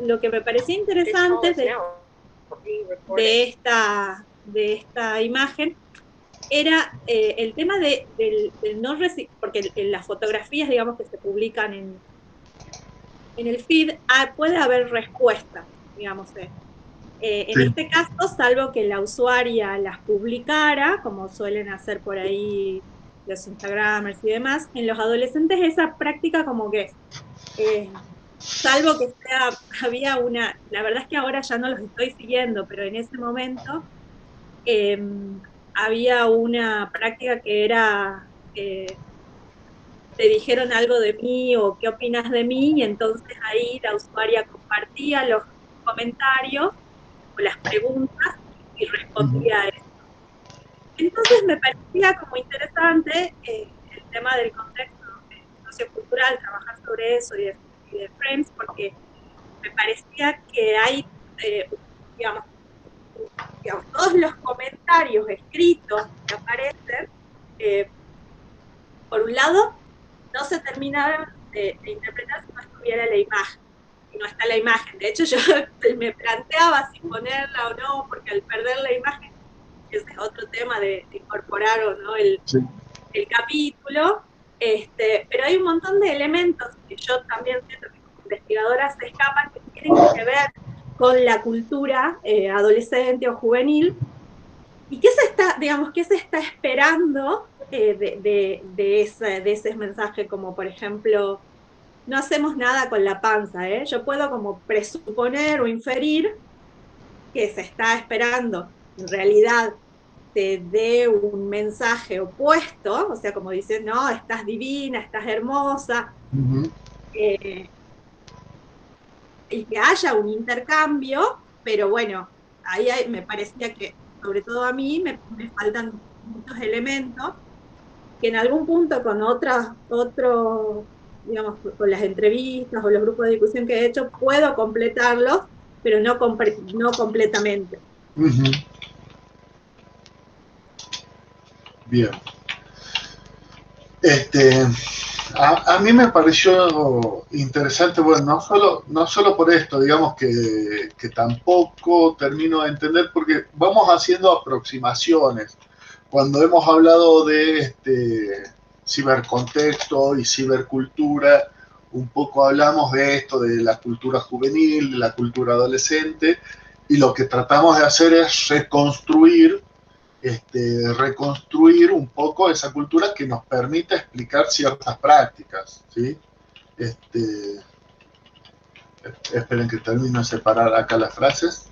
lo que me parecía interesante de esta imagen era el tema del no recibir, porque en las fotografías, digamos, que se publican en el feed, puede haber respuestas, digamos. En Sí. este caso, salvo que la usuaria las publicara, como suelen hacer por ahí los Instagramers y demás, en los adolescentes esa práctica como que, salvo que había la verdad es que ahora ya no los estoy siguiendo, pero en ese momento eh, había una práctica que era, te dijeron algo de mí o qué opinas de mí, y entonces ahí la usuaria compartía los comentarios o las preguntas y respondía a eso. Entonces me parecía como interesante el tema del contexto sociocultural, trabajar sobre eso y de frames, porque me parecía que hay, eh, digamos, todos los comentarios escritos que aparecen, eh, por un lado, no se terminaron de interpretar si no estuviera la imagen. Y no está la imagen. De hecho, yo me planteaba si ponerla o no, porque al perder la imagen, ese es otro tema de incorporar o no el capítulo, pero hay un montón de elementos que yo también siento que como investigadora se escapan, que tienen que ver con la cultura adolescente o juvenil. ¿Y qué se está, digamos, qué se está esperando de ese mensaje? Como por ejemplo, no hacemos nada con la panza, ¿eh? Yo puedo como presuponer o inferir que se está esperando, en realidad te dé un mensaje opuesto, o sea, como dices, no, estás divina, estás hermosa, eh, y que haya un intercambio, pero bueno, me parecía que, sobre todo a mí, me faltan muchos elementos que en algún punto con digamos, con las entrevistas o los grupos de discusión que he hecho, puedo completarlos, pero no completamente. Bien. A mí me pareció interesante, bueno, no solo por esto, digamos que tampoco termino de entender, porque vamos haciendo aproximaciones. Cuando hemos hablado de cibercontexto y cibercultura, un poco hablamos de esto, de la cultura juvenil, de la cultura adolescente, y lo que tratamos de hacer es reconstruir un poco esa cultura que nos permite explicar ciertas prácticas, ¿sí? Esperen que termino de separar acá las frases.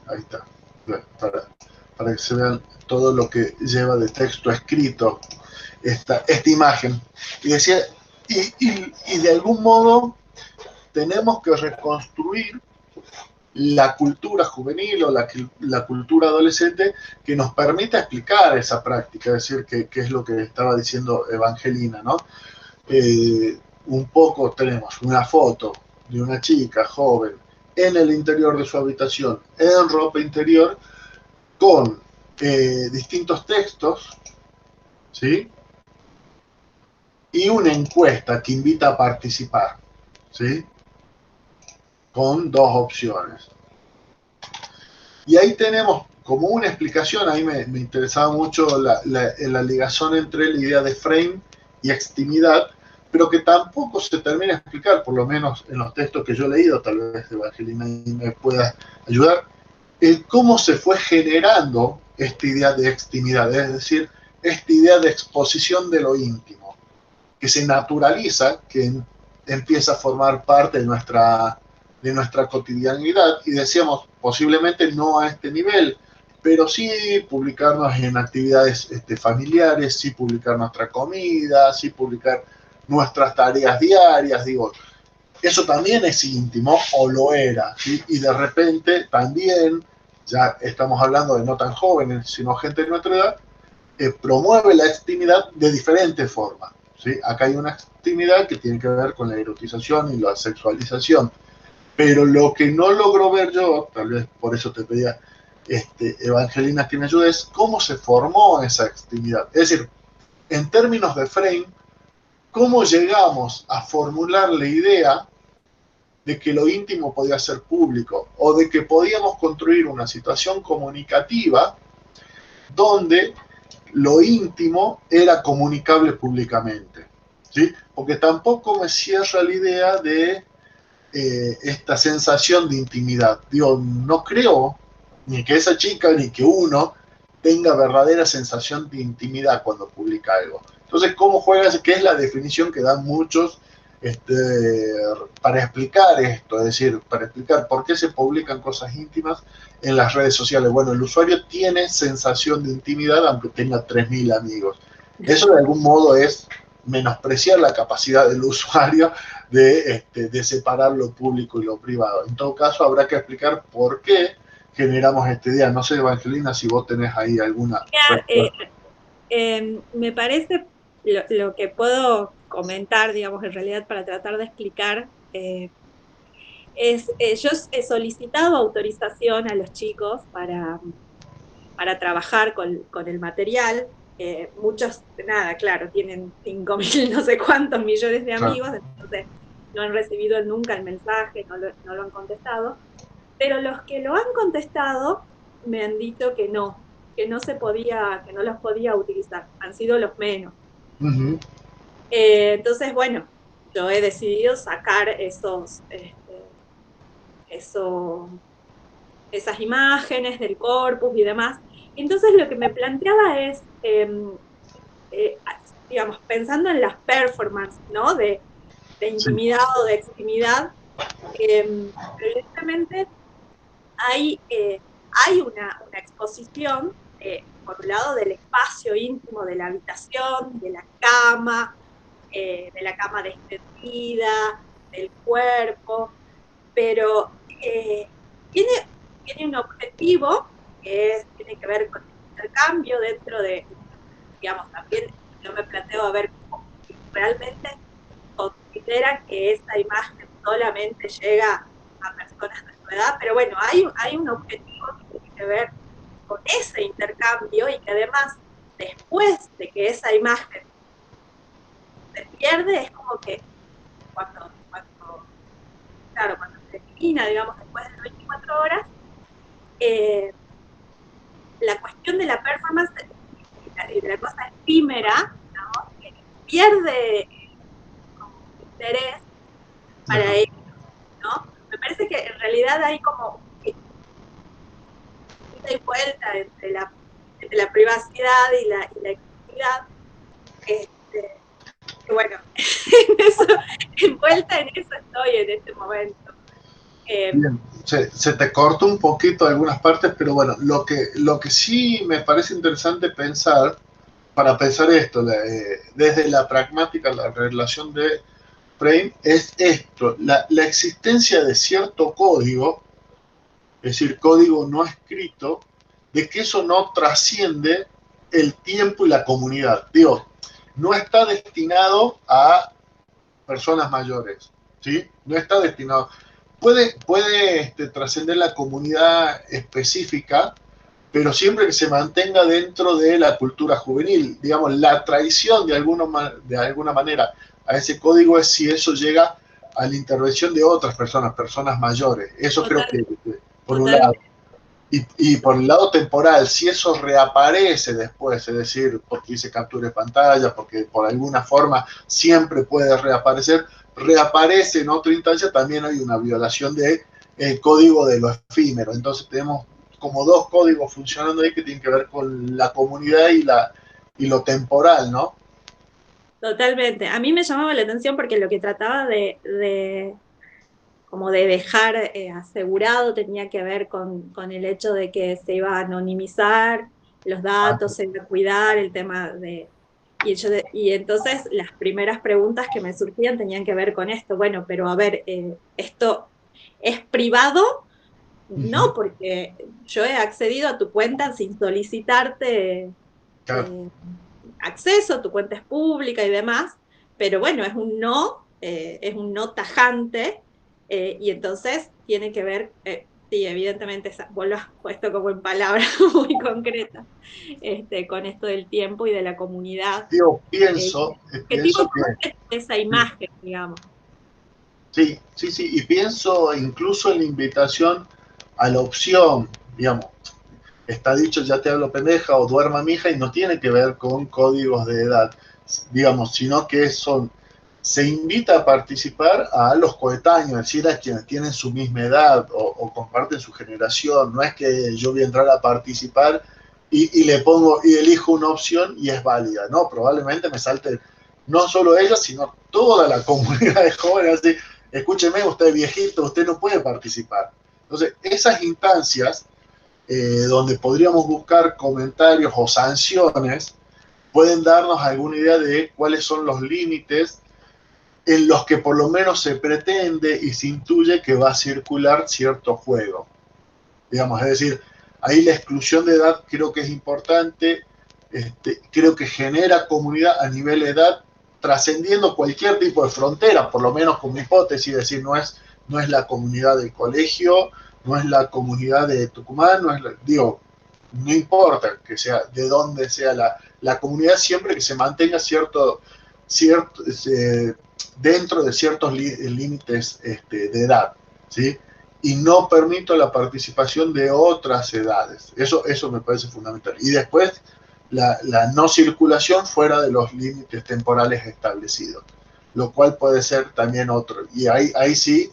Ahí está. Para que se vean todo lo que lleva de texto escrito esta imagen. Y decía, y de algún modo tenemos que reconstruir la cultura juvenil o la cultura adolescente que nos permita explicar esa práctica, es decir, que es lo que estaba diciendo Evangelina, ¿no? Un poco tenemos una foto de una chica joven en el interior de su habitación, en ropa interior, con distintos textos, ¿sí? Y una encuesta que invita a participar, ¿sí? Con dos opciones. Y ahí tenemos como una explicación, ahí me interesaba mucho la ligación entre la idea de frame y extimidad, pero que tampoco se termina de explicar, por lo menos en los textos que yo he leído, tal vez Evangelina me pueda ayudar, el cómo se fue generando esta idea de extimidad, es decir, esta idea de exposición de lo íntimo, que se naturaliza, que empieza a formar parte de nuestra cotidianidad, y decíamos, posiblemente no a este nivel, pero sí publicarnos en actividades familiares, sí publicar nuestra comida, sí publicar nuestras tareas diarias, digo, eso también es íntimo, o lo era, ¿sí? Y de repente también, ya estamos hablando de no tan jóvenes, sino gente de nuestra edad, promueve la intimidad de diferentes formas, ¿sí? Acá hay una intimidad que tiene que ver con la erotización y la sexualización, pero lo que no logro ver yo, tal vez por eso te pedía, Evangelina, que me ayude, es cómo se formó esa intimidad. Es decir, en términos de frame, cómo llegamos a formular la idea de que lo íntimo podía ser público o de que podíamos construir una situación comunicativa donde lo íntimo era comunicable públicamente, ¿sí? Porque tampoco me cierra la idea de esta sensación de intimidad. Digo, no creo ni que esa chica ni que uno tenga verdadera sensación de intimidad cuando publica algo. Entonces, ¿cómo juegas? ¿Qué es la definición que dan muchos para explicar esto? Es decir, para explicar por qué se publican cosas íntimas en las redes sociales. Bueno, el usuario tiene sensación de intimidad aunque tenga 3.000 amigos. Eso de algún modo es menospreciar la capacidad del usuario de separar lo público y lo privado. En todo caso, habrá que explicar por qué generamos esta idea. No sé, Evangelina, si vos tenés ahí alguna respuesta. Me parece lo que puedo comentar, digamos, en realidad para tratar de explicar, yo he solicitado autorización a los chicos para trabajar con el material. Muchos, nada, claro, tienen 5.000 no sé cuántos millones de Claro. amigos, entonces no han recibido nunca el mensaje, no lo han contestado, pero los que lo han contestado me han dicho que no se podía, que no los podía utilizar, han sido los menos. Uh-huh. Entonces, bueno, yo he decidido sacar esas imágenes del corpus y demás. Entonces lo que me planteaba es, eh, digamos, pensando en las performances, ¿no? De Sí, intimidad o de extimidad, evidentemente hay una exposición, por un lado, del espacio íntimo de la habitación, de la cama extendida, del cuerpo, pero tiene, tiene un objetivo tiene que ver con el intercambio dentro de, digamos, también yo me planteo a ver cómo realmente consideran que esa imagen solamente llega a personas de su edad, pero bueno, hay un objetivo que tiene que ver con ese intercambio y que además, después de que esa imagen se pierde, es como que claro, cuando se elimina, digamos, después de 24 horas, eh, la cuestión de la performance y de la cosa efímera, ¿no? Pierde interés para ajá. ellos, ¿no? Me parece que en realidad hay como ida y vuelta entre la privacidad y la actividad. Bueno, envuelta en eso estoy en este momento. Bien, se te corta un poquito algunas partes, pero bueno, lo que sí me parece interesante pensar, para pensar esto, desde la pragmática, la relación de Frame, es esto, la existencia de cierto código, es decir, código no escrito, de que eso no trasciende el tiempo y la comunidad. Digo, no está destinado a personas mayores, ¿sí? No está destinado. Puede trascender la comunidad específica, pero siempre que se mantenga dentro de la cultura juvenil. Digamos, la traición de alguna manera a ese código es si eso llega a la intervención de otras personas mayores. Eso creo Total, que, por un lado. totalmente. Y por el lado temporal, si eso reaparece después, es decir, porque hice captura de pantalla, porque por alguna forma siempre puede reaparecer, reaparece en otra instancia, también hay una violación del código de lo efímero. Entonces tenemos como dos códigos funcionando ahí que tienen que ver con la comunidad y lo temporal, ¿no? Totalmente. A mí me llamaba la atención porque lo que trataba como de dejar asegurado tenía que ver con el hecho de que se iba a anonimizar los Ah, datos, se iba a cuidar el tema de... Y entonces las primeras preguntas que me surgían tenían que ver con esto. Bueno, pero a ver, ¿esto es privado? uh-huh, No, porque yo he accedido a tu cuenta sin solicitarte claro. eh, acceso, tu cuenta es pública y demás, pero bueno, es un no tajante, y entonces tiene que ver Sí, evidentemente vos lo has puesto como en palabras muy concretas, con esto del tiempo y de la comunidad. Digo, El pienso objetivo que es esa imagen, digamos. sí, sí, sí, y pienso incluso en la invitación a la opción, digamos, está dicho ya te hablo pendeja o duerma mi hija y no tiene que ver con códigos de edad, digamos, sino que se invita a participar a los coetáneos, es decir, a quienes tienen su misma edad o comparten su generación. No es que yo voy a entrar a participar y le pongo y elijo una opción y es válida, no, probablemente me salte no solo ella, sino toda la comunidad de jóvenes, así, escúcheme, usted es viejito, usted no puede participar. Entonces, esas instancias donde podríamos buscar comentarios o sanciones, pueden darnos alguna idea de cuáles son los límites en los que por lo menos se pretende y se intuye que va a circular cierto juego. Digamos, es decir, ahí la exclusión de edad creo que es importante, creo que genera comunidad a nivel de edad, trascendiendo cualquier tipo de frontera, por lo menos como hipótesis, es decir, no es la comunidad del colegio, no es la comunidad de Tucumán, digo, no importa que sea de dónde sea la comunidad, siempre que se mantenga dentro de ciertos límites de edad, ¿sí? Y no permito la participación de otras edades. Eso me parece fundamental. Y después, la no circulación fuera de los límites temporales establecidos, lo cual puede ser también otro. Y ahí sí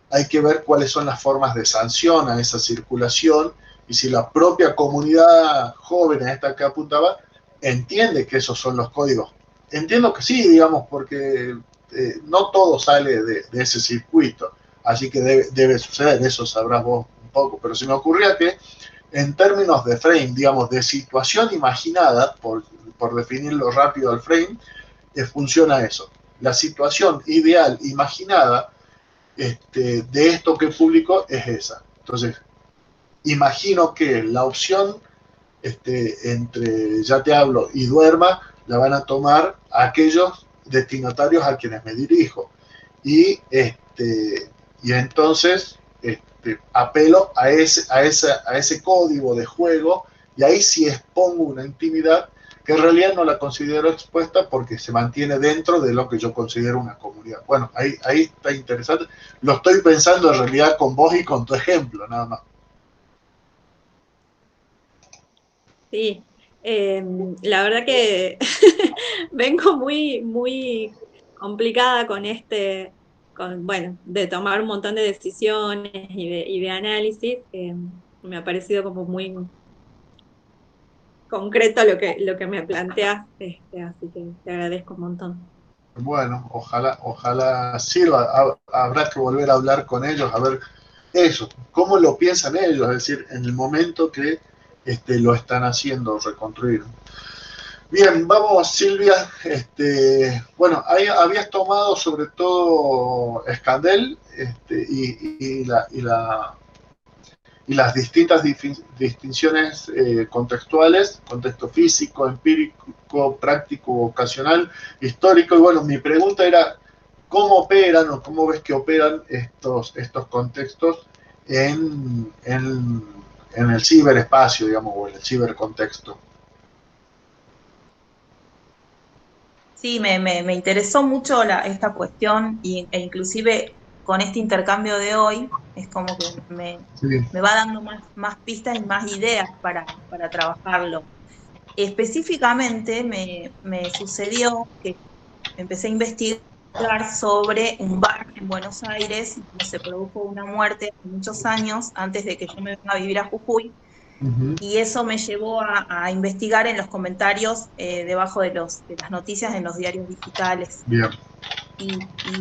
hay que ver cuáles son las formas de sanción a esa circulación y si la propia comunidad joven a esta que apuntaba entiende que esos son los códigos. Entiendo que sí, digamos, porque no todo sale de ese circuito, así que debe suceder, eso sabrás vos un poco, pero se me ocurría que en términos de frame, digamos, de situación imaginada, por definirlo rápido al frame, funciona eso. La situación ideal imaginada de esto que publicó es esa. Entonces, imagino que la opción entre ya te hablo y duerma la van a tomar aquellos destinatarios a quienes me dirijo. Y, y entonces apelo a ese código de juego y ahí sí expongo una intimidad que en realidad no la considero expuesta porque se mantiene dentro de lo que yo considero una comunidad. Bueno, ahí está interesante. Lo estoy pensando en realidad con vos y con tu ejemplo, nada más. Sí, la verdad que vengo muy, muy complicada con bueno, de tomar un montón de decisiones y de análisis. Me ha parecido como muy concreto lo que me planteas, así que te agradezco un montón. Bueno, ojalá sirva. Habrá que volver a hablar con ellos, a ver eso, cómo lo piensan ellos, es decir, en el momento que lo están haciendo reconstruir. Bien, vamos Silvia, bueno, ahí habías tomado sobre todo Escandel y las distintas distinciones contextuales, contexto físico, empírico, práctico, ocasional, histórico. Y bueno, mi pregunta era, ¿cómo operan o cómo ves que operan estos contextos en el ciberespacio, digamos, o en el cibercontexto? Sí, me interesó mucho esta cuestión e inclusive con este intercambio de hoy es como que Sí. me va dando más pistas y más ideas para trabajarlo. Específicamente me sucedió que empecé a investigar sobre un bar en Buenos Aires donde se produjo una muerte hace muchos años antes de que yo me venga a vivir a Jujuy Uh-huh. y eso me llevó a investigar en los comentarios debajo de las noticias en los diarios digitales. Bien. Y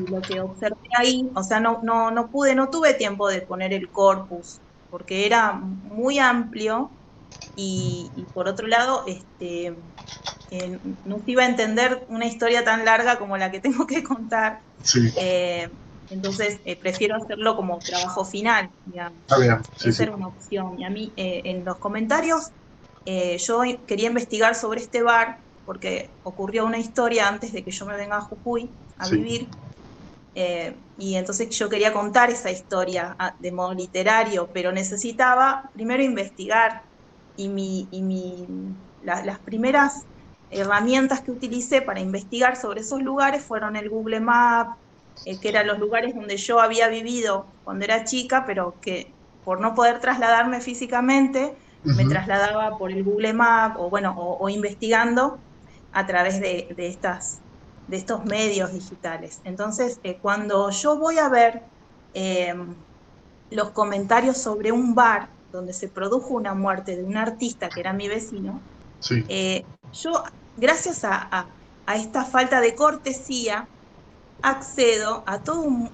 lo que observé ahí, o sea, no tuve tiempo de poner el corpus, porque era muy amplio y por otro lado, no se iba a entender una historia tan larga como la que tengo que contar. Sí, Eh, entonces, prefiero hacerlo como trabajo final, digamos. está bien. Sí, Esa sí. era una opción. Y a mí, en los comentarios, yo quería investigar sobre este bar porque ocurrió una historia antes de que yo me venga a Jujuy a Sí. vivir Y entonces yo quería contar esa historia de modo literario, pero necesitaba primero investigar las primeras herramientas que utilicé para investigar sobre esos lugares fueron el Google Maps, que eran los lugares donde yo había vivido cuando era chica, pero que por no poder trasladarme físicamente, me trasladaba por el Google Maps o investigando a través de estos medios digitales. Entonces, cuando yo voy a ver los comentarios sobre un bar donde se produjo una muerte de un artista que era mi vecino, Sí. Yo, gracias a esta falta de cortesía, accedo a todo un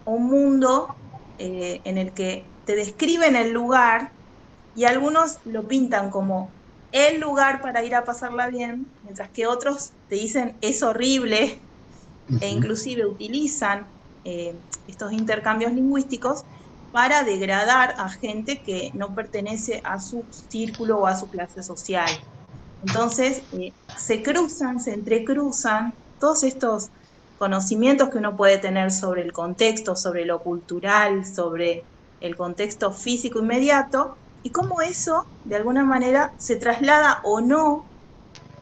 mundo en el que te describen el lugar y algunos lo pintan como el lugar para ir a pasarla bien, mientras que otros te dicen es horrible e inclusive utilizan estos intercambios lingüísticos para degradar a gente que no pertenece a su círculo o a su clase social. Entonces, se entrecruzan todos estos conocimientos que uno puede tener sobre el contexto, sobre lo cultural, sobre el contexto físico inmediato, y cómo eso, de alguna manera, se traslada o no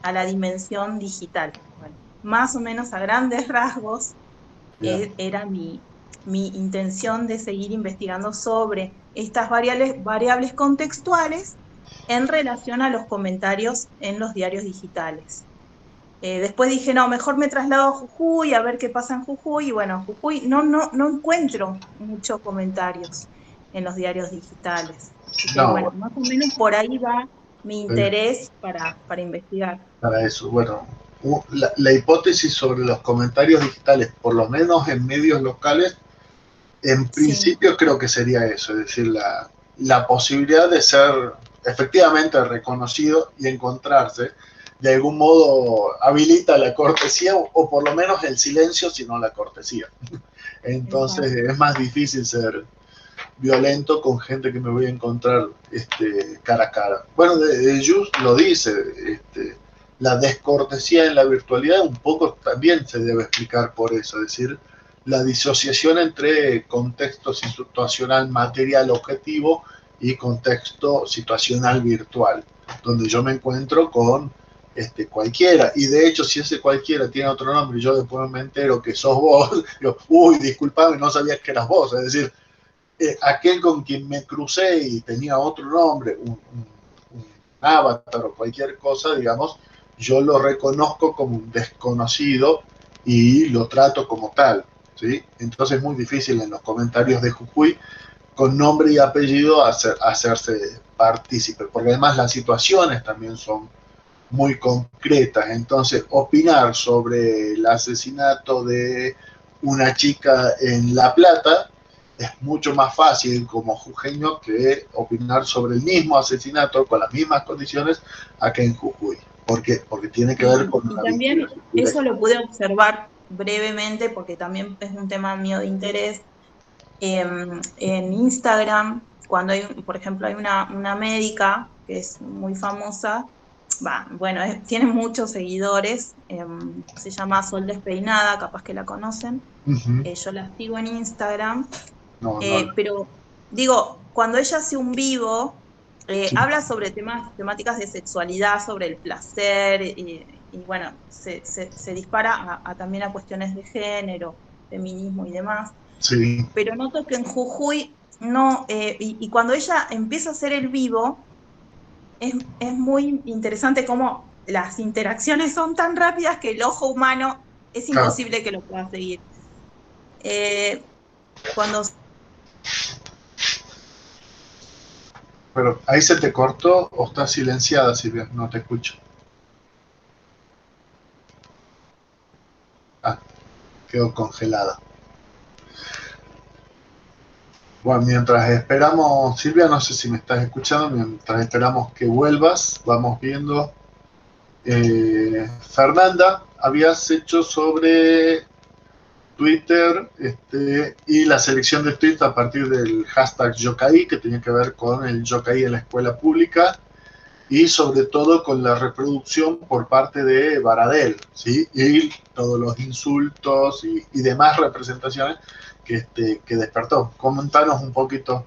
a la dimensión digital. Bueno, más o menos a grandes rasgos, era mi intención de seguir investigando sobre estas variables contextuales en relación a los comentarios en los diarios digitales. Después dije, no, mejor me traslado a Jujuy a ver qué pasa en Jujuy, y bueno, Jujuy no encuentro muchos comentarios en los diarios digitales. Así que bueno, más o menos por ahí va mi interés para investigar. Para eso, bueno, la hipótesis sobre los comentarios digitales, por lo menos en medios locales, en principio creo que sería eso, es decir, la posibilidad de ser efectivamente reconocido y encontrarse, de algún modo habilita la cortesía o por lo menos el silencio, sino la cortesía. Entonces es más difícil ser violento con gente que me voy a encontrar cara a cara. Bueno, Just lo dice, la descortesía en la virtualidad un poco también se debe explicar por eso, es decir, la disociación entre contexto situacional material objetivo y contexto situacional virtual, donde yo me encuentro con cualquiera, y de hecho si ese cualquiera tiene otro nombre y yo después me entero que sos vos, digo, uy, disculpame, no sabías que eras vos, es decir, aquel con quien me crucé y tenía otro nombre, un avatar o cualquier cosa, digamos, yo lo reconozco como un desconocido y lo trato como tal, ¿sí? Entonces es muy difícil en los comentarios de Jujuy con nombre y apellido hacerse partícipe, porque además las situaciones también son muy concretas. Entonces, opinar sobre el asesinato de una chica en La Plata es mucho más fácil como jujeño que opinar sobre el mismo asesinato con las mismas condiciones acá en Jujuy. ¿Por qué? Porque tiene que ver con... Y también eso lo pude observar brevemente porque también es un tema mío de interés. En Instagram, cuando hay, por ejemplo, hay una médica que es muy famosa, tiene muchos seguidores, se llama Sol Despeinada, capaz que la conocen. Yo la sigo en Instagram, pero digo, cuando ella hace un vivo, habla sobre temáticas de sexualidad, sobre el placer, y bueno, se dispara también a cuestiones de género, feminismo y demás. Sí. Pero noto que en Jujuy no, y cuando ella empieza a hacer el vivo, es muy interesante cómo las interacciones son tan rápidas que el ojo humano es imposible que lo pueda seguir. Cuando... Pero ahí se te cortó o está silenciada, Silvia, no te escucho. Quedó congelada. Bueno, mientras esperamos, Silvia, no sé si me estás escuchando, mientras esperamos que vuelvas, vamos viendo. Fernanda, habías hecho sobre Twitter y la selección de tweets a partir del hashtag Yokai, que tenía que ver con el yokai en la escuela pública, y sobre todo con la reproducción por parte de Baradel, ¿sí? Y todos los insultos y demás representaciones que despertó. Comentanos un poquito.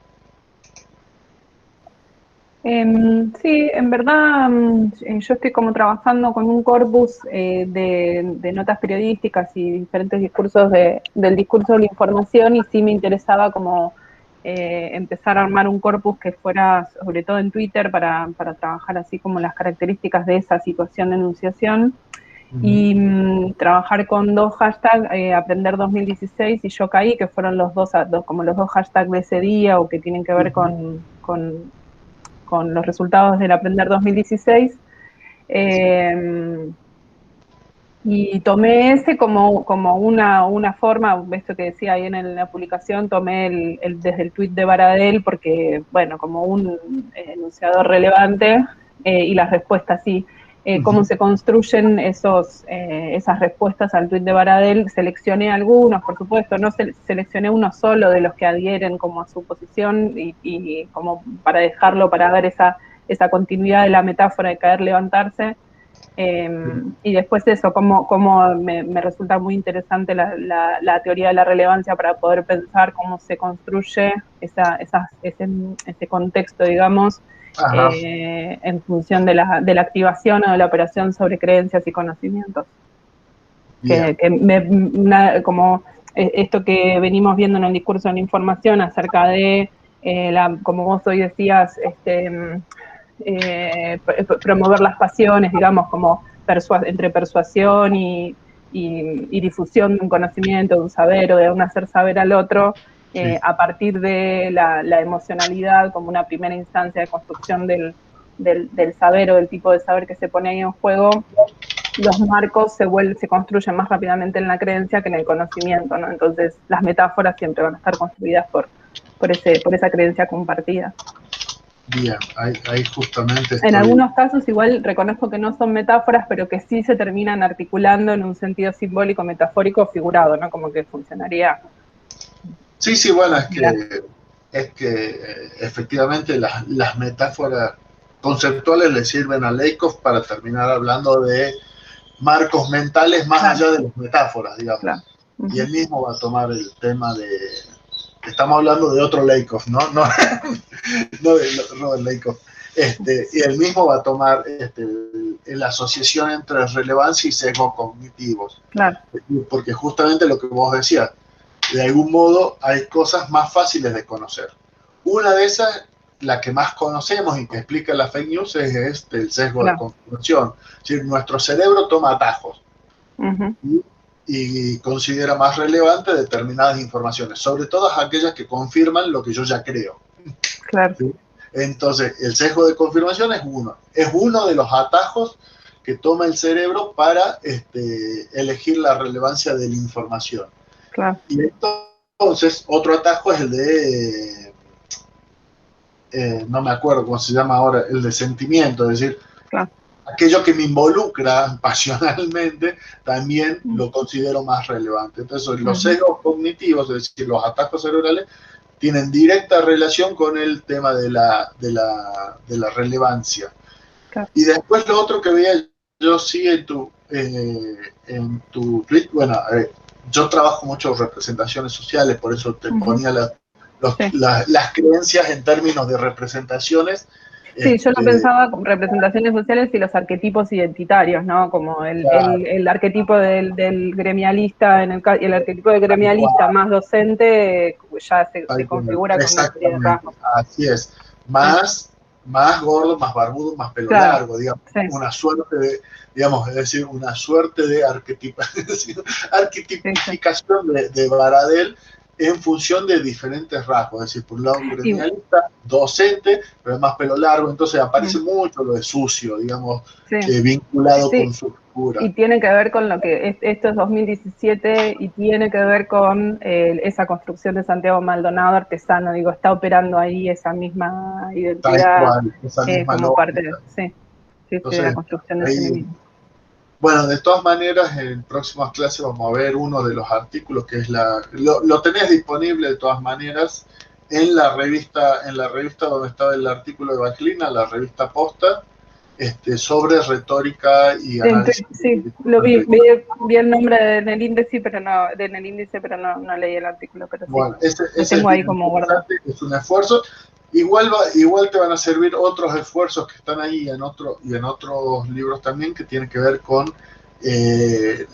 Sí, en verdad yo estoy como trabajando con un corpus de notas periodísticas y diferentes discursos del discurso de la información, y sí me interesaba como empezar a armar un corpus que fuera sobre todo en Twitter para trabajar así como las características de esa situación de enunciación. Y trabajar con dos hashtags, Aprender 2016 y Yo Caí, que fueron como los dos hashtags de ese día, o que tienen que ver con los resultados del Aprender 2016. Y tomé ese como una forma, esto que decía ahí en la publicación, tomé desde el tuit de Baradel, porque, bueno, como un enunciador relevante, y las respuestas, sí. Cómo se construyen esas respuestas al tuit de Baradel. Seleccioné algunos, por supuesto, no seleccioné uno solo de los que adhieren como a su posición, y como para dejarlo, para ver esa continuidad de la metáfora de caer, levantarse. Y después eso, cómo me resulta muy interesante la teoría de la relevancia para poder pensar cómo se construye ese contexto, digamos, en función de la activación o de la operación sobre creencias y conocimientos. Como esto que venimos viendo en el discurso de la información acerca de, como vos hoy decías, promover las pasiones, digamos, como entre persuasión y difusión de un conocimiento, de un saber o de un hacer saber al otro, a partir de la emocionalidad como una primera instancia de construcción del saber o del tipo de saber que se pone ahí en juego. Los marcos se construyen más rápidamente en la creencia que en el conocimiento, ¿no? Entonces las metáforas siempre van a estar construidas por esa creencia compartida. Bien, ahí justamente En algunos casos igual reconozco que no son metáforas, pero que sí se terminan articulando en un sentido simbólico, metafórico, figurado, ¿no? Como que funcionaría. Sí, bueno, es que efectivamente las metáforas conceptuales le sirven a Lakoff para terminar hablando de marcos mentales más allá de las metáforas, digamos. Claro. Y él mismo va a tomar el tema de... Estamos hablando de otro Lakoff, ¿no? No de Robert Lakoff. Y él mismo va a tomar la asociación entre relevancia y sesgos cognitivos. Claro. Porque justamente lo que vos decías, de algún modo hay cosas más fáciles de conocer. Una de esas, la que más conocemos y que explica la fake news, es el sesgo de confirmación. Es decir, nuestro cerebro toma atajos y considera más relevante determinadas informaciones, sobre todo aquellas que confirman lo que yo ya creo. Claro. ¿Sí? Entonces, el sesgo de confirmación es uno de los atajos que toma el cerebro para elegir la relevancia de la información. Claro. Y entonces, otro atajo es el de, no me acuerdo cómo se llama ahora, el de sentimiento, es decir, aquello que me involucra pasionalmente, también lo considero más relevante. Entonces, los sesgos cognitivos, es decir, los atajos cerebrales, tienen directa relación con el tema de la relevancia. Claro. Y después lo otro que veía yo sí en tu tweet, bueno, yo trabajo mucho en representaciones sociales, por eso te ponía las creencias en términos de representaciones. Sí, yo lo pensaba con representaciones sociales y los arquetipos identitarios, ¿no? Como el arquetipo del gremialista, el arquetipo del gremialista más docente, ya se configura con una serie de rasgos. Así es. Más gordo, más barbudo, más pelo largo, digamos. Una suerte de, digamos, es decir, una suerte de arquetipificación de Baradel en función de diferentes rasgos, es decir, por un lado gremialista, docente, pero más pelo largo, entonces aparece mucho lo de sucio, digamos, vinculado con su figura. Y tiene que ver con lo que esto es 2017 y tiene que ver con esa construcción de Santiago Maldonado artesano, digo, está operando ahí esa misma identidad esa misma como lógica. parte de la construcción de ese mismo. Bueno, de todas maneras, en próximas clases vamos a ver uno de los artículos que es lo tenés disponible de todas maneras en la revista donde estaba el artículo de Baclina, la revista Posta, sobre retórica y análisis. Sí, lo vi el nombre en el índice, pero no leí el artículo, pero sí. Bueno, ese tengo es ahí como guardado. Es un esfuerzo. Igual te van a servir otros esfuerzos que están ahí y en otros libros también, que tienen que ver con el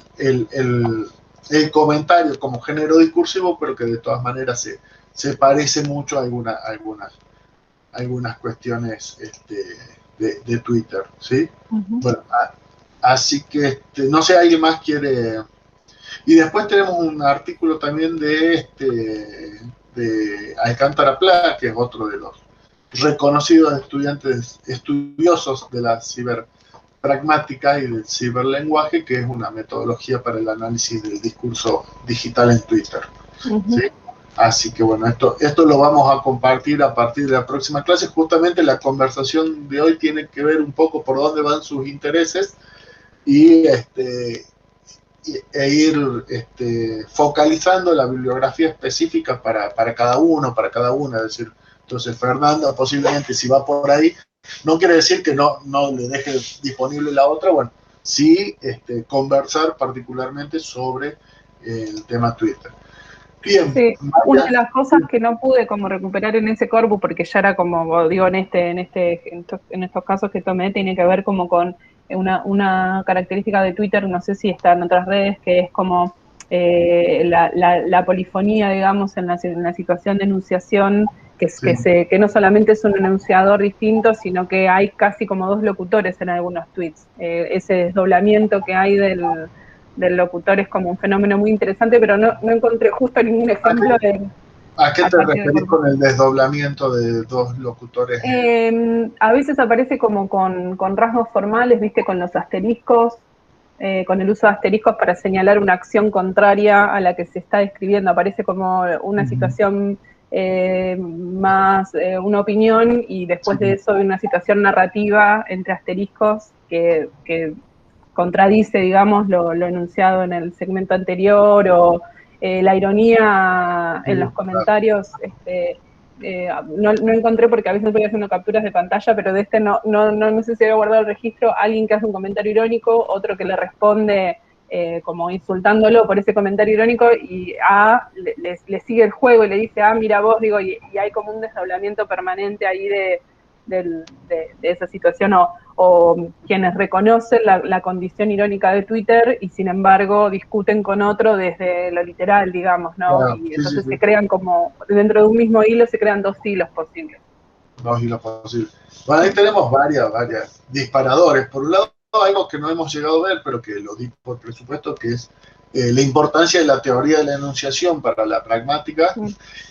comentario como género discursivo, pero que de todas maneras se parece mucho a algunas cuestiones de Twitter, ¿sí? Bueno, así que no sé, ¿alguien más quiere? Y después tenemos un artículo también de Alcántara Pla, que es otro de los reconocidos estudiosos de la ciberpragmática y del ciberlenguaje, que es una metodología para el análisis del discurso digital en Twitter. ¿Sí? Así que bueno, esto lo vamos a compartir a partir de la próxima clase. Justamente la conversación de hoy tiene que ver un poco por dónde van sus intereses y ir focalizando la bibliografía específica para cada uno, para cada una. Es decir, entonces Fernanda posiblemente, si va por ahí, no quiere decir que no le deje disponible la otra. Bueno, sí conversar particularmente sobre el tema Twitter. Bien, sí, una de las cosas que no pude como recuperar en ese corpus, porque ya era como, digo, en estos casos que tomé, tiene que ver como con una característica de Twitter, no sé si está en otras redes, que es como la polifonía, digamos, en la situación de enunciación, que no solamente es un enunciador distinto, sino que hay casi como dos locutores en algunos tweets. Ese desdoblamiento que hay del locutor es como un fenómeno muy interesante, pero no encontré justo ningún ejemplo de... ¿A qué te referís con el desdoblamiento de dos locutores? A veces aparece como con rasgos formales, viste, con los asteriscos, con el uso de asteriscos para señalar una acción contraria a la que se está describiendo. Aparece como una situación más una opinión, y después de eso una situación narrativa entre asteriscos que contradice, digamos, lo enunciado en el segmento anterior, o la ironía en los comentarios. No encontré, porque a veces voy haciendo capturas de pantalla, pero de no sé si había guardado el registro, alguien que hace un comentario irónico, otro que le responde como insultándolo por ese comentario irónico, y le sigue el juego y le dice, mira vos, digo, y hay como un desdoblamiento permanente ahí de esa situación, o quienes reconocen la condición irónica de Twitter y sin embargo discuten con otro desde lo literal, digamos, ¿no? Claro, y entonces se crean como, dentro de un mismo hilo se crean dos hilos posibles. Dos hilos posibles. Bueno, ahí tenemos varias disparadores. Por un lado, algo que no hemos llegado a ver, pero que lo di por presupuesto, que es la importancia de la teoría de la enunciación para la pragmática,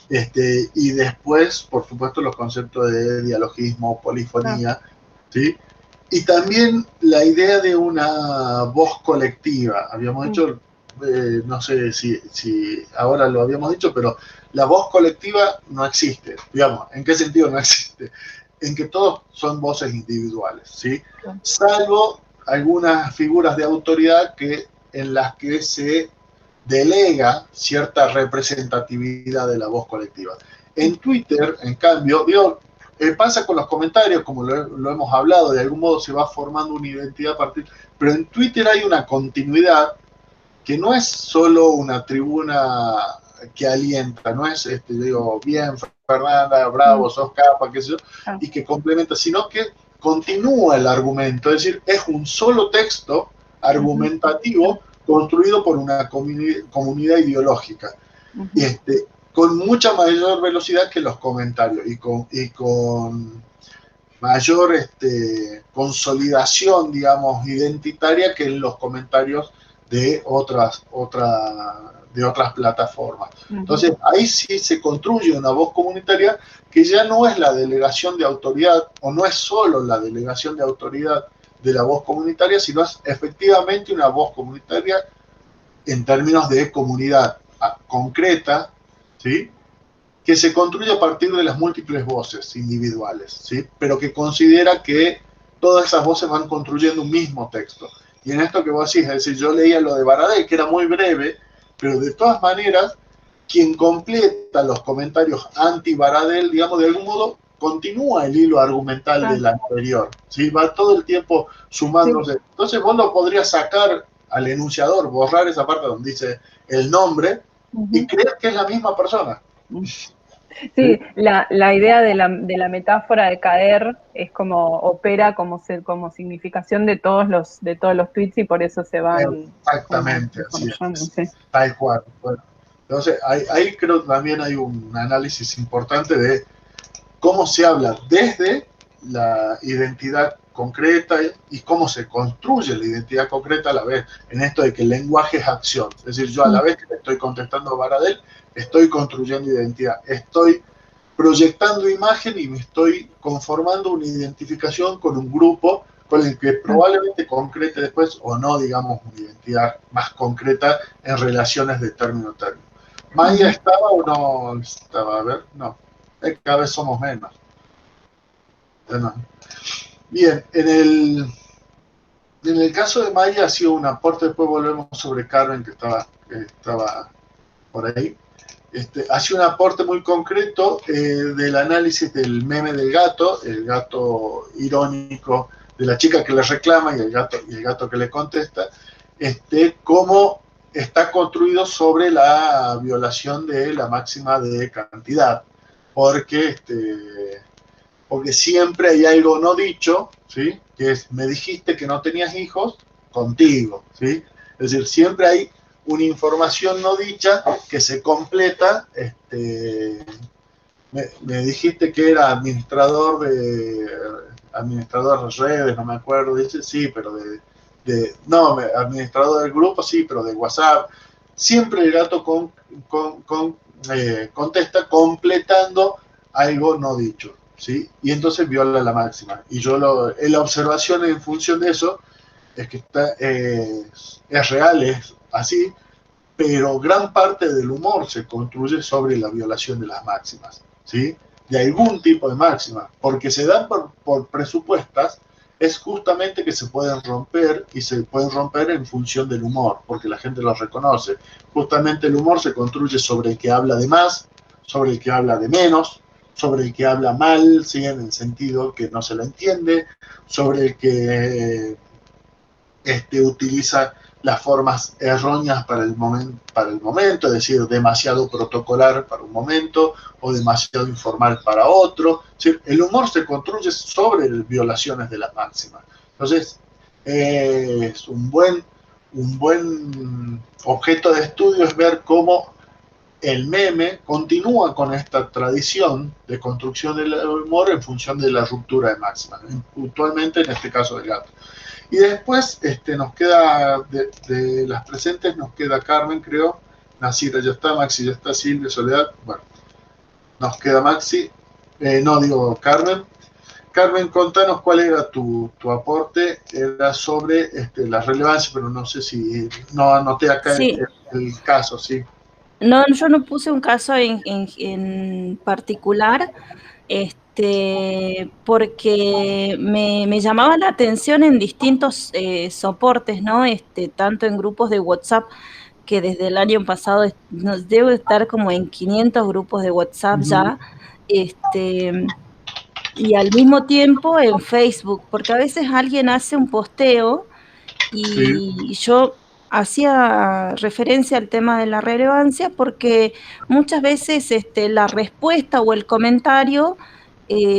y después, por supuesto, los conceptos de dialogismo, polifonía, ¿sí? Y también la idea de una voz colectiva. Habíamos dicho, no sé si ahora lo habíamos dicho, pero la voz colectiva no existe. Digamos, ¿en qué sentido no existe? En que todos son voces individuales, ¿sí? Salvo algunas figuras de autoridad en las que se delega cierta representatividad de la voz colectiva. En Twitter, en cambio, pasa con los comentarios, como lo hemos hablado, de algún modo se va formando una identidad a partir, pero en Twitter hay una continuidad que no es solo una tribuna que alienta, no es, bien, Fernanda, bravo, sos capa, qué sé yo, y que complementa, sino que continúa el argumento, es decir, es un solo texto argumentativo construido por una comunidad ideológica, con mucha mayor velocidad que los comentarios y con mayor consolidación, digamos, identitaria que en los comentarios de otras plataformas. Entonces, ahí sí se construye una voz comunitaria que ya no es la delegación de autoridad, o no es solo la delegación de autoridad de la voz comunitaria, sino es efectivamente una voz comunitaria en términos de comunidad concreta, ¿sí? Que se construye a partir de las múltiples voces individuales, ¿sí? Pero que considera que todas esas voces van construyendo un mismo texto. Y en esto que vos decís, es decir, yo leía lo de Baradel, que era muy breve, pero de todas maneras, quien completa los comentarios anti-Baradel, digamos, de algún modo, continúa el hilo argumental del anterior, ¿sí? Va todo el tiempo sumándose. Sí. Entonces vos lo podrías sacar al enunciador, borrar esa parte donde dice el nombre y creer que es la misma persona. Sí, la idea de la metáfora de caer es como opera como significación de todos los tweets y por eso se van exactamente así es. Tal cual. Bueno, entonces ahí creo que también hay un análisis importante de cómo se habla desde la identidad concreta y cómo se construye la identidad concreta a la vez, en esto de que el lenguaje es acción. Es decir, yo a la vez que le estoy contestando a Baradel, estoy construyendo identidad, estoy proyectando imagen y me estoy conformando una identificación con un grupo con el que probablemente concrete después o no, digamos, una identidad más concreta en relaciones de término a término. ¿Maya estaba o no estaba? A ver, no. Cada vez somos menos. Bien, en el caso de Maya ha sido un aporte, después volvemos sobre Carmen, que estaba por ahí. Ha sido un aporte muy concreto del análisis del meme del gato, el gato irónico de la chica que le reclama y el gato que le contesta, cómo está construido sobre la violación de la máxima de cantidad, porque siempre hay algo no dicho, ¿sí? Que es, me dijiste que no tenías hijos, contigo, ¿sí? Es decir, siempre hay una información no dicha que se completa. Me dijiste que era administrador de redes, no me acuerdo, dice, sí, pero administrador del grupo, sí, pero de WhatsApp. Siempre el gato contesta completando algo no dicho, ¿sí? Y entonces viola la máxima. Y la observación en función de eso es que es real, es así, pero gran parte del humor se construye sobre la violación de las máximas, ¿sí? De algún tipo de máxima, porque se dan por presupuestas, es justamente que se pueden romper y se pueden romper en función del humor, porque la gente los reconoce. Justamente el humor se construye sobre el que habla de más, sobre el que habla de menos, sobre el que habla mal, ¿sí? En el sentido que no se lo entiende, sobre el que utiliza las formas erróneas para el momento, es decir, demasiado protocolar para un momento o demasiado informal para otro. Es decir, el humor se construye sobre violaciones de las máximas. Entonces, es un buen objeto de estudio es ver cómo el meme continúa con esta tradición de construcción del humor en función de la ruptura de máximas, puntualmente en este caso del gato. Y después nos queda, de las presentes, nos queda Carmen, creo. Nacira ya está, Maxi ya está, Silvia, Soledad. Bueno, nos queda Maxi. Carmen. Carmen, contanos cuál era tu aporte. Era sobre la relevancia, pero no sé si no anoté acá sí. el caso, ¿sí? No, yo no puse un caso en particular. Porque me llamaba la atención en distintos soportes, ¿no? Tanto en grupos de WhatsApp, que desde el año pasado debo estar como en 500 grupos de WhatsApp ya, y al mismo tiempo en Facebook, porque a veces alguien hace un posteo y yo hacía referencia al tema de la relevancia porque muchas veces la respuesta o el comentario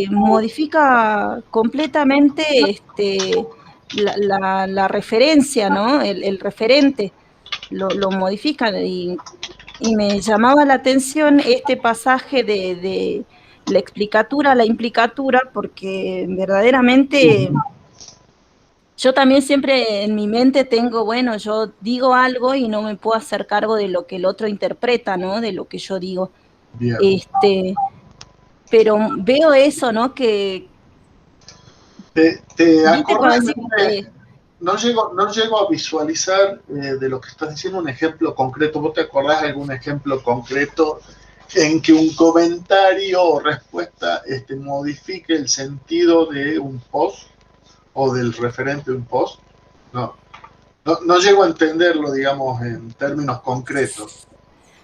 modifica completamente la referencia, ¿no? El referente lo modifican y me llamaba la atención este pasaje de la explicatura a la implicatura, porque verdaderamente yo también siempre en mi mente tengo, bueno, yo digo algo y no me puedo hacer cargo de lo que el otro interpreta, ¿no? De lo que yo digo. Bien. Pero veo eso, ¿no? Que ¿Te acordás no llego a visualizar de lo que estás diciendo un ejemplo concreto. ¿Vos te acordás de algún ejemplo concreto en que un comentario o respuesta modifique el sentido de un post o del referente de un post? No llego a entenderlo, digamos, en términos concretos.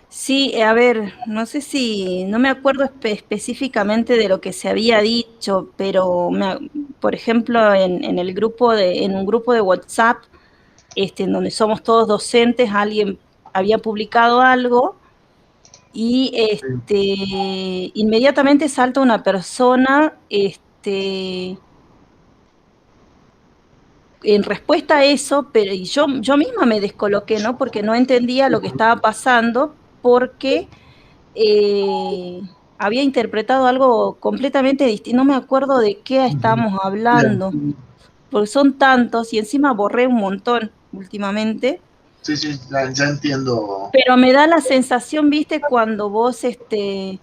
Sí, a ver, no sé si, no me acuerdo específicamente de lo que se había dicho, pero por ejemplo, en el grupo en un grupo de WhatsApp, en donde somos todos docentes, alguien había publicado algo y inmediatamente salta una persona, en respuesta a eso, pero y yo misma me descoloqué, ¿no? Porque no entendía lo que estaba pasando, porque eh, había interpretado algo completamente distinto. No me acuerdo de qué Ujú. estábamos Bien. hablando, porque son tantos y encima borré un montón últimamente. Sí, sí, ya entiendo. Pero me da la sensación, viste, cuando vos en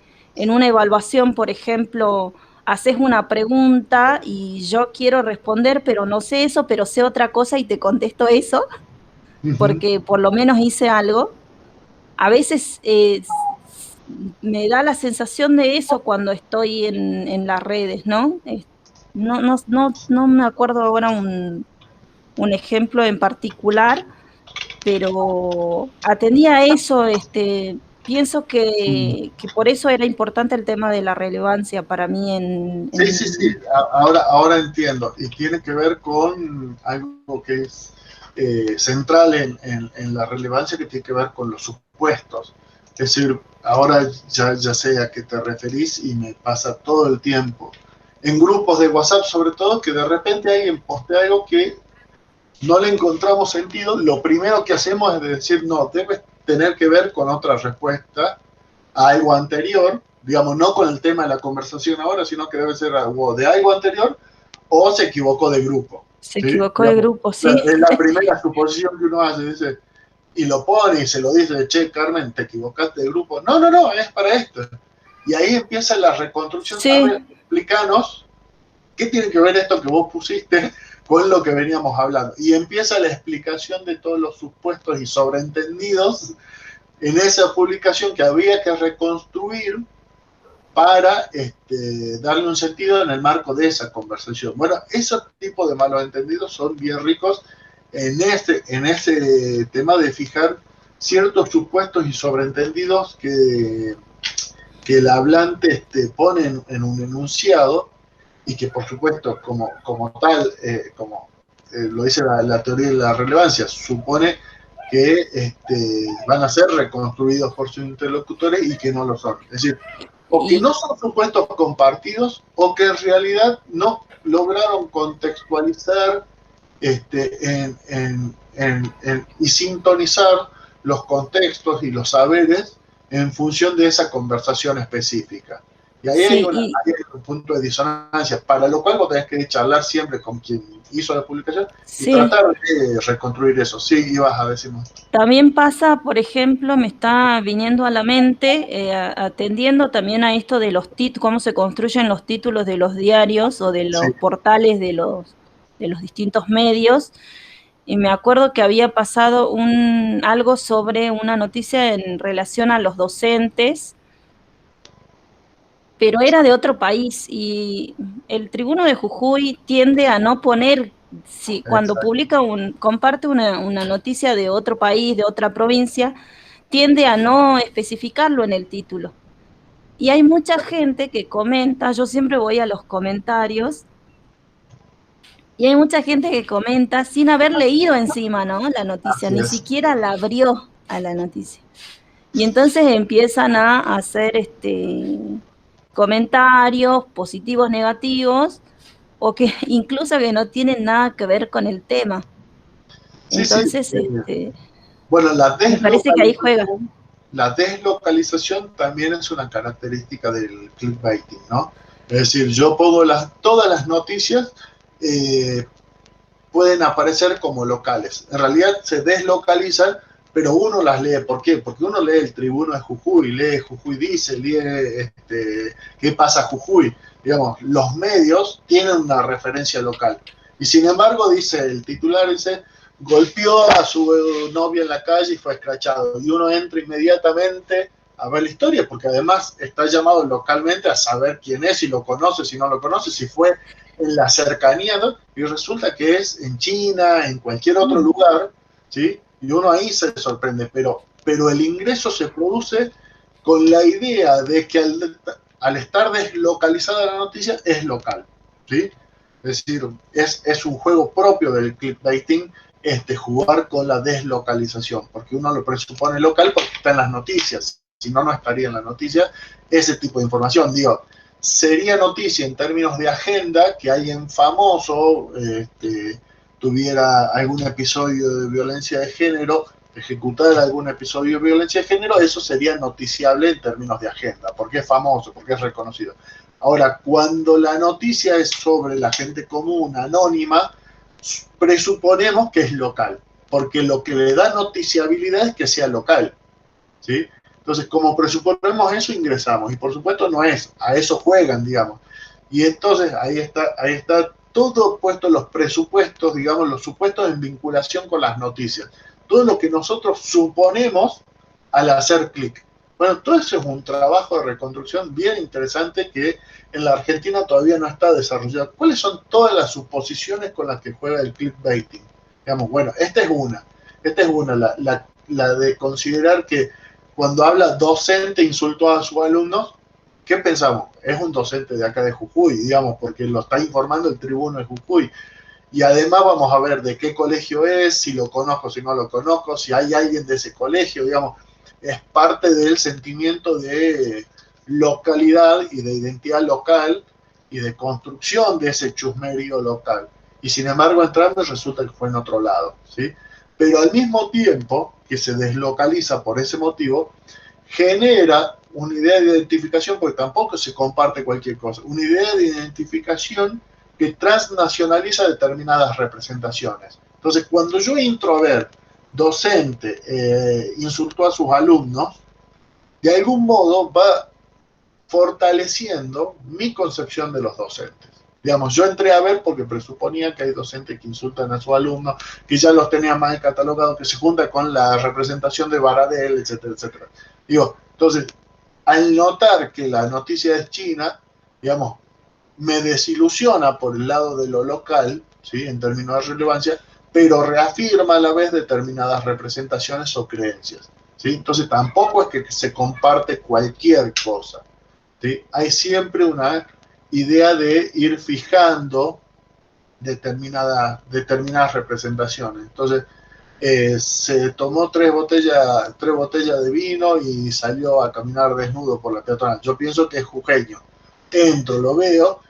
una evaluación, por ejemplo, haces una pregunta y yo quiero responder, pero no sé eso, pero sé otra cosa y te contesto eso, Ujú. porque por lo menos hice algo. A veces me da la sensación de eso cuando estoy en las redes, ¿no? No me acuerdo ahora un ejemplo en particular, pero atendía a eso, pienso que por eso era importante el tema de la relevancia para mí Sí, sí, sí, ahora entiendo. Y tiene que ver con algo que es central en la relevancia, que tiene que ver con los supuestos. Es decir, ahora ya sé a qué te referís y me pasa todo el tiempo. En grupos de WhatsApp, sobre todo, que de repente alguien postea algo que no le encontramos sentido, lo primero que hacemos es decir, no, debe tener que ver con otra respuesta a algo anterior, digamos, no con el tema de la conversación ahora, sino que debe ser algo de algo anterior, o se equivocó de grupo. se ¿Sí? equivocó de Digamos, grupo, sí. es la primera suposición que uno hace, dice, y lo pone y se lo dice, che, Carmen, te equivocaste de grupo. No, no, no, es para esto. Y ahí empieza la reconstrucción. A ver, Sí, explícanos qué tiene que ver esto que vos pusiste con lo que veníamos hablando. Y empieza la explicación de todos los supuestos y sobreentendidos en esa publicación que había que reconstruir para darle un sentido en el marco de esa conversación. Bueno, esos tipos de malos entendidos son bien ricos en ese tema de fijar ciertos supuestos y sobreentendidos que el hablante pone en un enunciado, y que por supuesto como tal, como lo dice la teoría de la relevancia, supone que van a ser reconstruidos por sus interlocutores y que no lo son. Es decir, o que y no son supuestos compartidos, o que en realidad no lograron contextualizar y sintonizar los contextos y los saberes en función de esa conversación específica. Y ahí hay, sí, ahí hay un punto de disonancia, para lo cual vos tenés que charlar siempre con quien hizo la publicación y sí. tratar de reconstruir eso. Sí, ibas a decirnos. También pasa, por ejemplo, me está viniendo a la mente, atendiendo también a esto de los títulos, cómo se construyen los títulos de los diarios o de Sí, los portales de los distintos medios. Y me acuerdo que había pasado algo sobre una noticia en relación a los docentes, pero era de otro país y el Tribuno de Jujuy tiende a no poner, si cuando exacto. publica comparte una noticia de otro país, de otra provincia, tiende a no especificarlo en el título. Y hay mucha gente que comenta, yo siempre voy a los comentarios, y hay mucha gente que comenta sin haber leído encima, ¿no? La noticia, Así ni es. siquiera la abrió a la noticia. Y entonces empiezan a hacer comentarios positivos, negativos, o que incluso que no tienen nada que ver con el tema. Sí, sí. Entonces, Bueno, me parece que ahí juega. la deslocalización también es una característica del clickbaiting, ¿no? Es decir, yo pongo todas las noticias, eh, pueden aparecer como locales. En realidad se deslocalizan, pero uno las lee. ¿Por qué? Porque uno lee el Tribuno de Jujuy, lee Jujuy Dice, lee qué pasa Jujuy. Digamos, los medios tienen una referencia local. Y sin embargo, dice el titular, dice, golpeó a su novia en la calle y fue escrachado. Y uno entra inmediatamente a ver la historia, porque además está llamado localmente a saber quién es, si lo conoce, si no lo conoce, si fue en la cercanía, ¿no? Y resulta que es en China, en cualquier otro lugar, ¿sí? Y uno ahí se sorprende, pero pero el ingreso se produce con la idea de que al estar deslocalizada la noticia es local, ¿sí? Es decir, es un juego propio del clickbaiting, jugar con la deslocalización, porque uno lo presupone local porque está en las noticias, si no, no estaría en la noticia ese tipo de información. Digo, sería noticia en términos de agenda que alguien famoso tuviera algún episodio de violencia de género, ejecutar algún episodio de violencia de género, eso sería noticiable en términos de agenda, porque es famoso, porque es reconocido. Ahora, cuando la noticia es sobre la gente común, anónima, presuponemos que es local, porque lo que le da noticiabilidad es que sea local, ¿sí? Entonces, como presuponemos eso, ingresamos, y por supuesto no es, a eso juegan, digamos. Y entonces ahí está todo puesto, los presupuestos, digamos, los supuestos en vinculación con las noticias. Todo lo que nosotros suponemos al hacer clic. Bueno, todo eso es un trabajo de reconstrucción bien interesante que en la Argentina todavía no está desarrollado. ¿Cuáles son todas las suposiciones con las que juega el clickbaiting? Digamos, bueno, esta es una, la de considerar que cuando habla docente insultó a sus alumnos, ¿qué pensamos? Es un docente de acá de Jujuy, digamos, porque lo está informando el tribuno de Jujuy. Y además vamos a ver de qué colegio es, si lo conozco, si no lo conozco, si hay alguien de ese colegio, digamos. Es parte del sentimiento de localidad y de identidad local y de construcción de ese chusmerío local. Y sin embargo, entrando resulta que fue en otro lado, ¿sí? Pero al mismo tiempo que se deslocaliza por ese motivo, genera una idea de identificación, porque tampoco se comparte cualquier cosa, una idea de identificación que transnacionaliza determinadas representaciones. Entonces, cuando yo entro a ver docente insultó a sus alumnos, de algún modo va fortaleciendo mi concepción de los docentes. Digamos, yo entré a ver porque presuponía que hay docentes que insultan a sus alumnos, que ya los tenían mal catalogados, que se junta con la representación de Baradel, etcétera, etcétera. Digo, entonces, al notar que la noticia es china, digamos, me desilusiona por el lado de lo local, ¿sí? En términos de relevancia, pero reafirma a la vez determinadas representaciones o creencias, ¿sí? Entonces tampoco es que se comparte cualquier cosa, ¿sí? Hay siempre una idea de ir fijando determinadas representaciones. Entonces, se tomó tres botellas de vino y salió a caminar desnudo por la peatonal. Yo pienso que es jujeño. Entro, lo veo,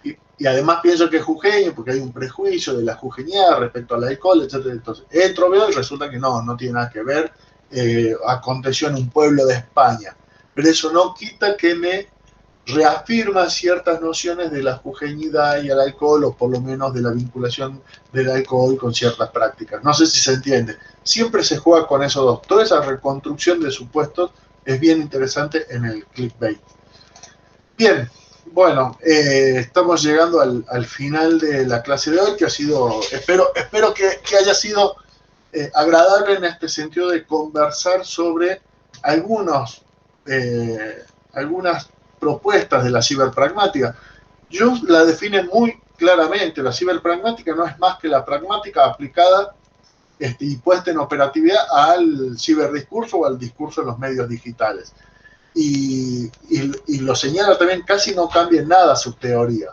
y además pienso que es jujeño porque hay un prejuicio de la jujeñada respecto al alcohol, etc. Entonces, entro, veo y resulta que no tiene nada que ver, aconteció en un pueblo de España. Pero eso no quita que me reafirma ciertas nociones de la jujeñidad y el alcohol, o por lo menos de la vinculación del alcohol con ciertas prácticas. No sé si se entiende. Siempre se juega con esos dos. Toda esa reconstrucción de supuestos es bien interesante en el clickbait. Bien, bueno, estamos llegando al final de la clase de hoy, que ha sido, espero que haya sido agradable en este sentido de conversar sobre algunas propuestas de la ciberpragmática. Yo la define muy claramente. La ciberpragmática no es más que la pragmática aplicada y puesta en operatividad al ciberdiscurso o al discurso en los medios digitales. Y lo señala también, casi no cambia en nada su teoría.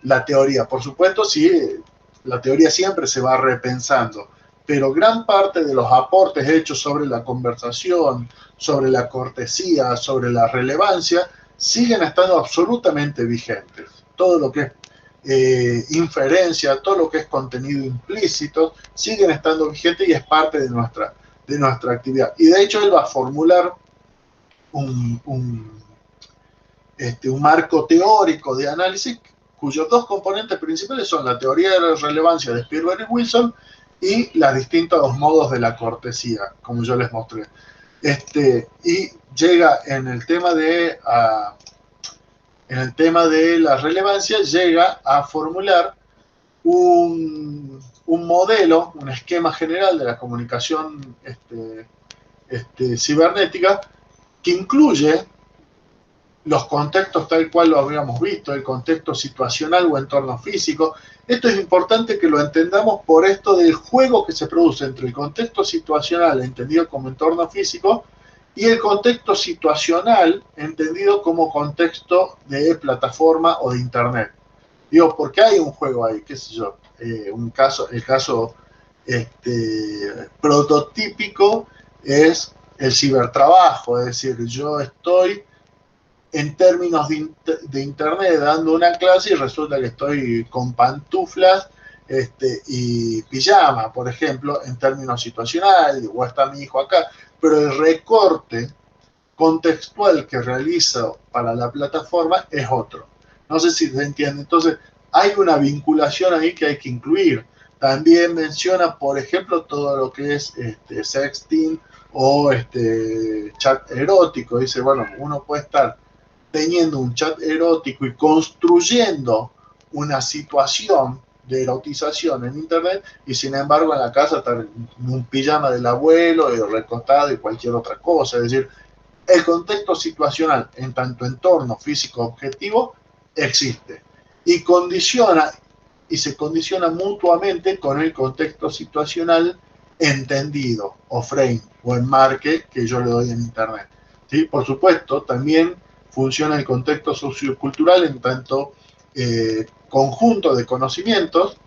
La teoría, por supuesto, sí, la teoría siempre se va repensando, pero gran parte de los aportes hechos sobre la conversación, sobre la cortesía, sobre la relevancia, siguen estando absolutamente vigentes. Todo lo que es inferencia, todo lo que es contenido implícito, siguen estando vigentes y es parte de nuestra actividad. Y de hecho él va a formular un marco teórico de análisis cuyos dos componentes principales son la teoría de la relevancia de Spielberg y Wilson y los distintos modos de la cortesía, como yo les mostré. Y llega en el tema de la relevancia, llega a formular un modelo, un esquema general de la comunicación cibernética, que incluye los contextos tal cual lo habíamos visto, el contexto situacional o entorno físico. Esto es importante que lo entendamos por esto del juego que se produce entre el contexto situacional, entendido como entorno físico, y el contexto situacional, entendido como contexto de plataforma o de internet. Digo, porque hay un juego ahí, qué sé yo, el caso prototípico es el cibertrabajo, es decir, yo estoy en términos de internet dando una clase y resulta que estoy con pantuflas y pijama, por ejemplo, en términos situacionales, o está mi hijo acá, pero el recorte contextual que realizo para la plataforma es otro. No sé si se entiende. Entonces, hay una vinculación ahí que hay que incluir. También menciona, por ejemplo, todo lo que es sexting o chat erótico. Dice, bueno, uno puede estar teniendo un chat erótico y construyendo una situación de erotización en internet y sin embargo en la casa estar en un pijama del abuelo y recostado y cualquier otra cosa. Es decir, el contexto situacional en tanto entorno físico objetivo existe y se condiciona mutuamente con el contexto situacional entendido o frame o enmarque que yo le doy en internet. ¿Sí? Por supuesto, también funciona el contexto sociocultural en tanto conjunto de conocimientos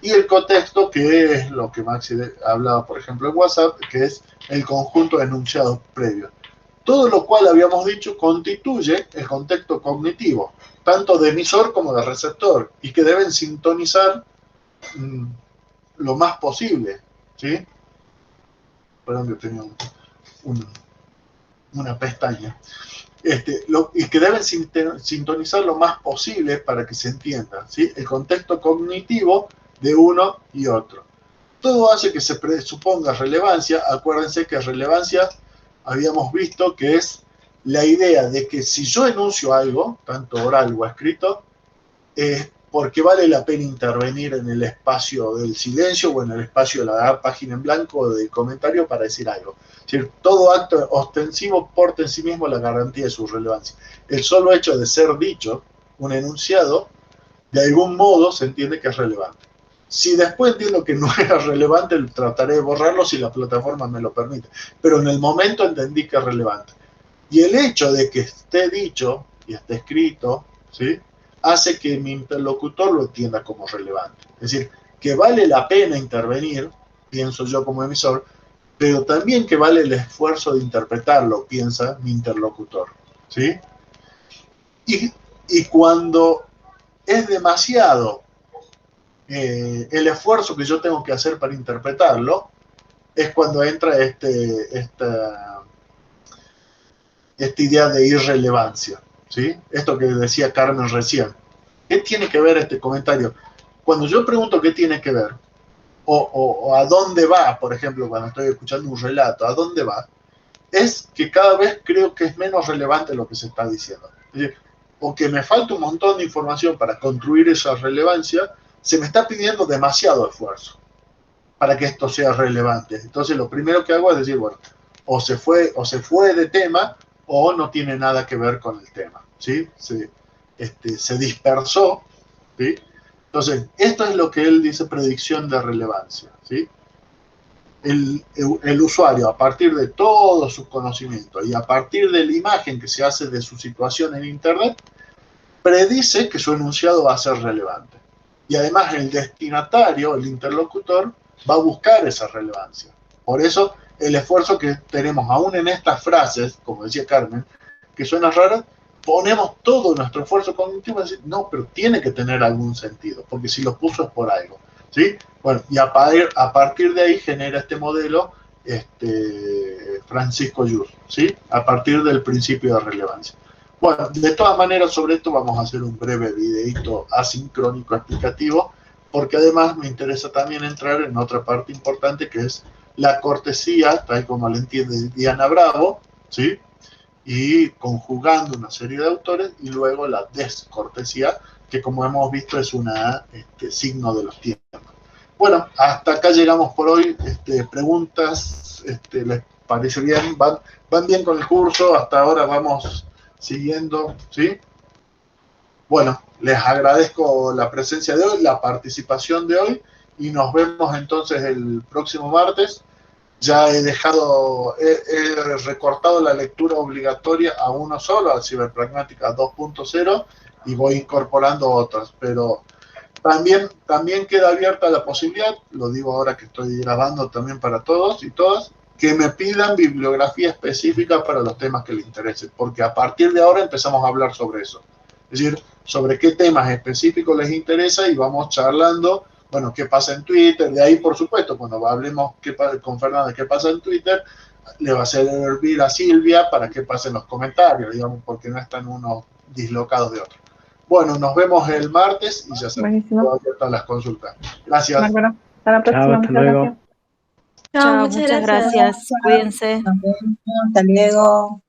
y el contexto que es lo que Maxi hablaba, por ejemplo, en WhatsApp, que es el conjunto de enunciados previos. Todo lo cual, habíamos dicho, constituye el contexto cognitivo, tanto de emisor como de receptor, y que deben sintonizar lo más posible, ¿sí? Perdón que tenía una pestaña. Y que deben sintonizar lo más posible para que se entienda, ¿sí? El contexto cognitivo de uno y otro. Todo hace que se presuponga relevancia. Acuérdense que relevancia habíamos visto que es la idea de que si yo enuncio algo, tanto oral o escrito, es porque vale la pena intervenir en el espacio del silencio o en el espacio de la página en blanco o del comentario para decir algo. Es decir, todo acto ostensivo porta en sí mismo la garantía de su relevancia. El solo hecho de ser dicho, un enunciado, de algún modo se entiende que es relevante. Si después entiendo que no era relevante, trataré de borrarlo si la plataforma me lo permite. Pero en el momento entendí que es relevante. Y el hecho de que esté dicho y esté escrito, ¿sí?, hace que mi interlocutor lo entienda como relevante. Es decir, que vale la pena intervenir, pienso yo como emisor, pero también que vale el esfuerzo de interpretarlo, piensa mi interlocutor, ¿sí? Y cuando es demasiado el esfuerzo que yo tengo que hacer para interpretarlo, es cuando entra esta idea de irrelevancia, ¿sí? Esto que decía Carmen recién. ¿Qué tiene que ver este comentario? Cuando yo pregunto qué tiene que ver, o a dónde va, por ejemplo, cuando estoy escuchando un relato, ¿a dónde va? Es que cada vez creo que es menos relevante lo que se está diciendo. Es decir, o que me falta un montón de información para construir esa relevancia, se me está pidiendo demasiado esfuerzo para que esto sea relevante. Entonces lo primero que hago es decir, bueno, o se fue de tema, o no tiene nada que ver con el tema, ¿sí? Se dispersó, ¿sí? Entonces, esto es lo que él dice predicción de relevancia, ¿sí? El usuario, a partir de todo su conocimiento y a partir de la imagen que se hace de su situación en Internet, predice que su enunciado va a ser relevante. Y además el destinatario, el interlocutor, va a buscar esa relevancia. Por eso, el esfuerzo que tenemos aún en estas frases, como decía Carmen, que suenan raras, ponemos todo nuestro esfuerzo cognitivo en decir, no, pero tiene que tener algún sentido, porque si lo puso es por algo, ¿sí? Bueno, y a partir de ahí genera este modelo Francisco Lluz, ¿sí? A partir del principio de relevancia. Bueno, de todas maneras, sobre esto vamos a hacer un breve videito asincrónico explicativo, porque además me interesa también entrar en otra parte importante, que es la cortesía, tal como la entiende Diana Bravo, ¿sí? Y conjugando una serie de autores, y luego la descortesía, que como hemos visto es un signo de los tiempos. Bueno, hasta acá llegamos por hoy. ¿Preguntas? ¿Les parece bien? ¿Van bien con el curso? Hasta ahora vamos siguiendo, ¿sí? Bueno, les agradezco la presencia de hoy, la participación de hoy, y nos vemos entonces el próximo martes. Ya he recortado la lectura obligatoria a uno solo, al Ciberpragmática 2.0, y voy incorporando otras, pero también queda abierta la posibilidad, lo digo ahora que estoy grabando también para todos y todas, que me pidan bibliografía específica para los temas que les interesen, porque a partir de ahora empezamos a hablar sobre eso. Es decir, sobre qué temas específicos les interesa y vamos charlando, bueno, qué pasa en Twitter, de ahí por supuesto, cuando hablemos con Fernanda qué pasa en Twitter, le va a servir a Silvia para que pasen los comentarios, digamos, porque no están unos dislocados de otros. Bueno, nos vemos el martes y ya se han abiertas las consultas. Gracias. Bueno, hasta la próxima. Chao, hasta luego. Gracias. Chao, muchas gracias. Cuídense. Nos vemos, hasta luego.